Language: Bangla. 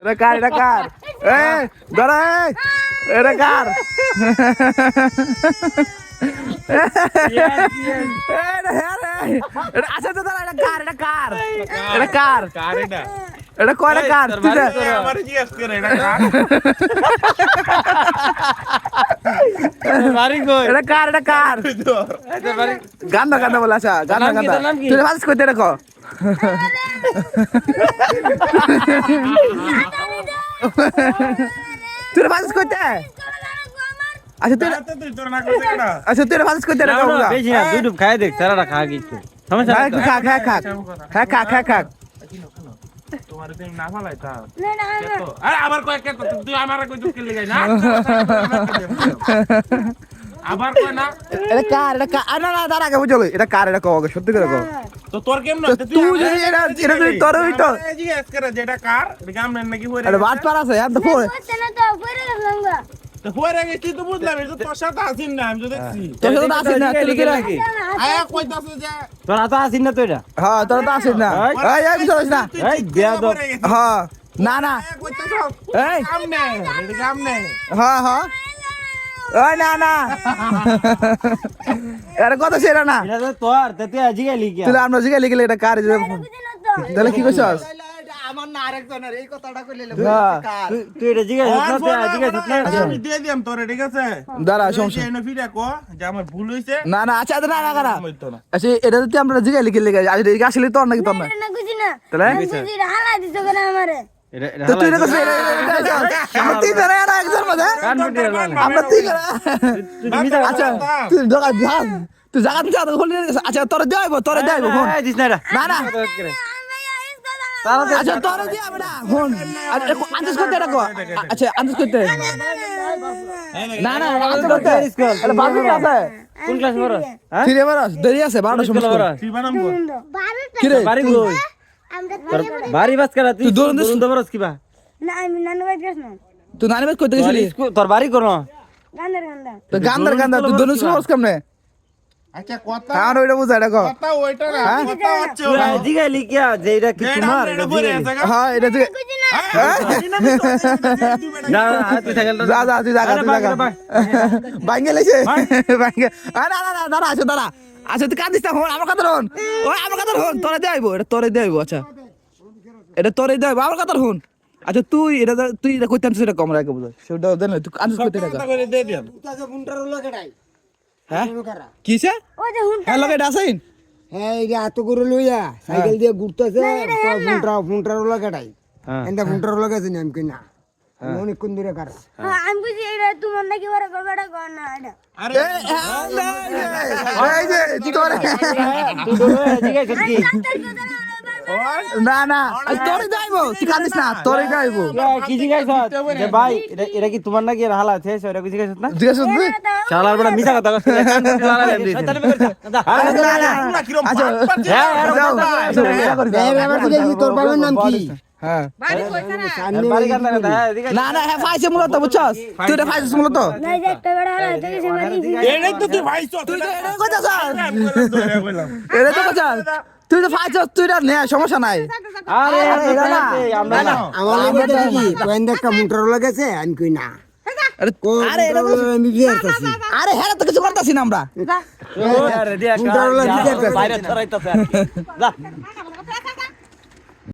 এটা কার এটা কার এই দাঁড়া এটা কার আচ্ছা তো দাঁড়া এটা কার এটা কার এটা কার কার এটা এটা কয়টা কার তুই আমার জিজ্ঞেস করে এটা কার বাড়ি কই এটা কার এটা কার এটা বাড়ি গান্দা গান্দা বলে আচ্ছা গান্দা গান্দা তুই ভাজ করতে রাখো তুই ভাজ করতে আচ্ছা তুই তোর না করতে কেডা আচ্ছা তুই ভাজ করতে রাখো বেশি না দুই ডুব খাই দেখ সারাটা খা কিছু সমস্যা নাই তো? খা খা খা খা খা খা খা তোমার তুমি না ফালাই তা তো আরে আবার কয় কে তুই আমারে কই দুঃখ লাগাই না আবার কয় না এটা কার এটা কার না না দাঁড়া আগে বুঝলো এটা কার এটা কও সত্যি করে কও তো তোর কেমন তুই যদি এটা তুই তোর হইতো জিজ্ঞেস করে যেটা কার এটা কাম নাকি হইরে আরে বাট পার আছে আর তো ফোন তো হইরে গেছি তো বুঝলাম এটা তোর সাথে আসিন না আমি তো দেখছি তোর সাথে আসিস না তুই কি রাখি আয়া কইতাছে যে তোরা তো আসিস না তো এটা হ্যাঁ তোর তো আসিস না এই এই বুঝছ না এই বেয়াদব হ্যাঁ না না কইতাছ এই কাম নেই এটা কাম নেই হ্যাঁ হ্যাঁ ওই না না আরে কত সেরা না এটা তো তোর তে তুই আজি গেলি কি তুই আমরা জিগে লিখলে এটা কার তাহলে কি কইছস আমার না আরেকজনের এই কথাটা কইলে তুই এটা জিজ্ঞাসা না তুই আজি গেছিস না আমি দিয়ে দিলাম তোরে ঠিক আছে দাঁড়া সমস্যা এনে ফিরে কো যে আমার ভুল হইছে না না আচ্ছা না না না হইতো না আচ্ছা এটা তো আমরা জিগে লিখলে আজ এটা আসলে তোর নাকি তোর না তাহলে তো তুই দেখছ আমরা তিন ধরে আর একজন মধ্যে আমরা তিন আচ্ছা তুই দোকান ধান তুই জায়গা দিছ তো খুলে আচ্ছা তোরে দেব ফোন এই দিস না এটা না না আচ্ছা তোরে দিয়ে আমরা ফোন আন্দাজ করতে রাখো আচ্ছা আন্দাজ করতে না না আন্দাজ করতে আরে বাবু আছে কোন ক্লাস পড়ছ হ্যাঁ ফিরে বারস দেরি আছে 12 সময় কি বানাম গো কি রে বাড়ি কই তোর বাড়ি বাস করা তুই দূর দূর বরস কিবা তুই নানি বাদ করতে গেছিলি তোর বাড়ি কোন তো গান্দার গান্দা তুই দোনো সময় কেমনে আচ্ছা কথা আর ওইটা বুঝা দেখো কথা ওইটা না কথা হচ্ছে তুই আজি গেলি কি যে এটা কি তোমার এটা বলে আছে হ্যাঁ এটা তুই না তুই থাকল যা যা তুই জায়গা তুই জায়গা ভাঙ্গে লেছে ভাঙ্গে না না না দাঁড়া আছে দাঁড়া আচ্ছা তুই কাঁদিস না হন আমার কথা হন ওই আমার কথা হন তোরে দেব এটা তোরে দেব আচ্ছা এটা তোরে দেব আমার কথা হন আচ্ছা তুই এটা কইতাম সেটা কম রাখে বুঝা সেটা দেন তুই আনস করতে রাখা কথা করে দিয়ে দিলাম হ্যাঁ কিসে হ্যাঁ লগে ডাসাইন হ্যাঁ এই যে এত করে লইয়া সাইকেল দিয়ে ঘুরতেছে ফুন্টার লাগাটাই এন্ডা ফুন্টার লাগাছে না আমি না অনেকক্ষণ ধরে কারা আমি বুঝি এটা তোমার নাকি বড় গড়া গড় না এটা আরে এই যে তোরে তুই দূর আজি গেছিস কি না না তোরে যাইবো তুই কাঁদিস না তোরে যাইবো কি জিজ্ঞাসা যে ভাই এটা কি তোমার নাকি এর হালা আছে সেটা কি জিজ্ঞাসা না জিজ্ঞেস তুই শালার বড় মিছা কথা কইছিস তোর বাবার নাম কি হ্যাঁ বাড়ি কান্দা না এদিকে না না হ্যাঁ ফাইছে মূলত বুঝছস তুই এটা ফাইছিস মূলত নাই যে একটা গড়া হলো তো কিছু মারি এটাই তো তুই ভাইছো তুই তো এটাই কইতাছস বললাম এটা তো কইতাছ তুই তো ফাইছস তুই এটা নে সমস্যা নাই আরে এটা না আমরা না আমার লাগে কি কয়েনটা একটা মুন্টার লাগাছে আমি কই না আরে আরে এটা তো আমি বিয়ারতাছি আরে হ্যাঁ তো কিছু করতাছি না আমরা আরে দিয়া বাইরে ছড়াইতাছে যা